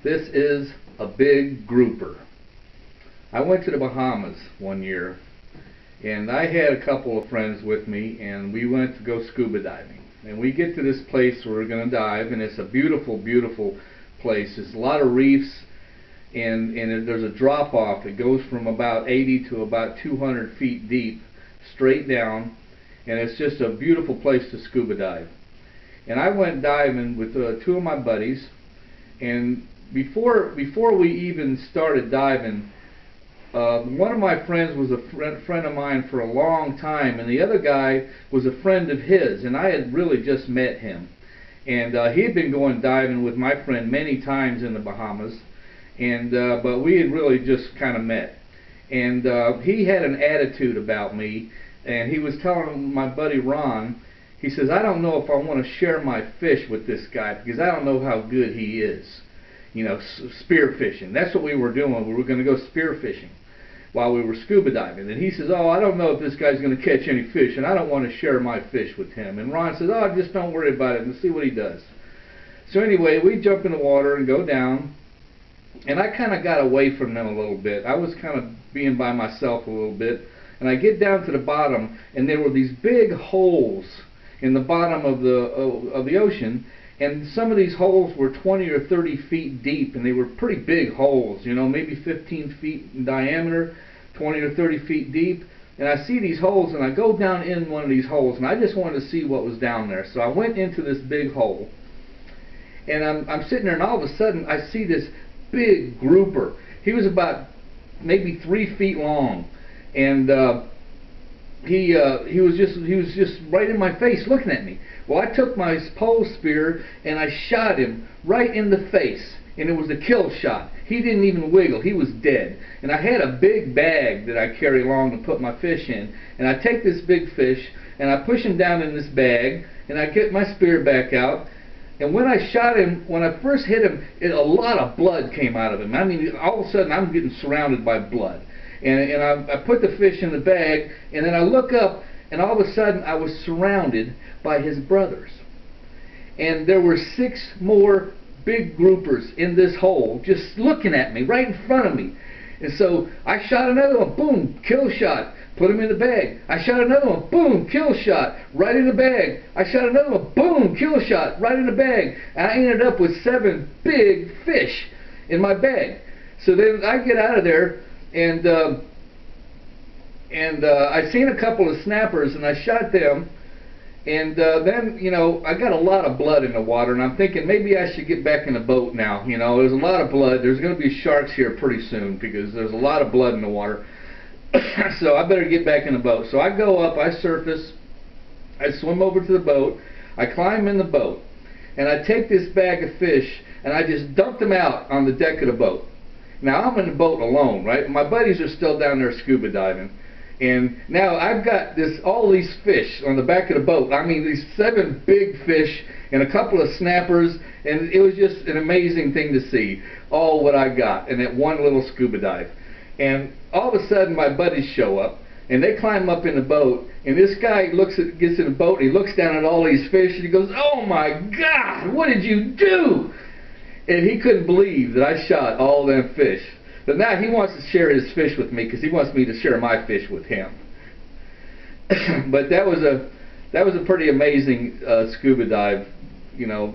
This is a big grouper. I went to the Bahamas one year, and I had a couple of friends with me, and we went to go scuba diving. And we get to this place where we're going to dive, and it's a beautiful, beautiful place. There's a lot of reefs, and there's a drop-off. It goes from about 80 to about 200 feet deep, straight down, and it's just a beautiful place to scuba dive. And I went diving with two of my buddies, and before we even started diving, one of my friends was a friend of mine for a long time, and the other guy was a friend of his, and I had really just met him. And he had been going diving with my friend many times in the Bahamas, and but we had really just kind of met. And he had an attitude about me, and he was telling my buddy Ron, he says, I don't know if I want to share my fish with this guy because I don't know how good he is. You know, spear fishing. That's what we were doing. We were going to go spear fishing while we were scuba diving. And he says, oh, I don't know if this guy's going to catch any fish, and I don't want to share my fish with him. And Ron says, oh, just don't worry about it and see what he does. So anyway, we jump in the water and go down, and I kind of got away from them a little bit. I was kind of being by myself a little bit, and I get down to the bottom, and there were these big holes in the bottom of the ocean. And some of these holes were 20 or 30 feet deep, and they were pretty big holes, you know, maybe 15 feet in diameter, 20 or 30 feet deep. And I see these holes, and I go down in one of these holes, and I just wanted to see what was down there. So I went into this big hole, and I'm sitting there, and all of a sudden I see this big grouper. He was about maybe 3 feet long, and he was just right in my face looking at me. Well, I took my pole spear and I shot him right in the face, and it was a kill shot. He didn't even wiggle. He was dead. And I had a big bag that I carry along to put my fish in, and I take this big fish and I push him down in this bag, and I get my spear back out. And when I shot him, when I first hit him, a lot of blood came out of him. I mean, all of a sudden I'm getting surrounded by blood. And I put the fish in the bag, and then I look up, and all of a sudden I was surrounded by his brothers. And there were 6 more big groupers in this hole just looking at me right in front of me. And so I shot another one, boom, kill shot, put him in the bag. I shot another one, boom, kill shot, right in the bag. I shot another one, boom, kill shot, right in the bag. And I ended up with 7 big fish in my bag. So then I get out of there, and I seen a couple of snappers, and I shot them. And then, you know, I got a lot of blood in the water, and I'm thinking maybe I should get back in the boat now. You know, there's a lot of blood. There's going to be sharks here pretty soon because there's a lot of blood in the water. So I better get back in the boat. So I go up, I surface, I swim over to the boat, I climb in the boat, and I take this bag of fish, and I just dump them out on the deck of the boat. Now I'm in the boat alone, right? My buddies are still down there scuba diving. And now I've got all these fish on the back of the boat. I mean, these 7 big fish and a couple of snappers, and it was just an amazing thing to see, all what I got in that one little scuba dive. And all of a sudden my buddies show up, and they climb up in the boat, and this guy gets in the boat, and he looks down at all these fish, and he goes, oh my God, what did you do? And he couldn't believe that I shot all them fish. But now he wants to share his fish with me because he wants me to share my fish with him. But that was a pretty amazing scuba dive. You know,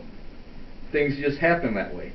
things just happen that way.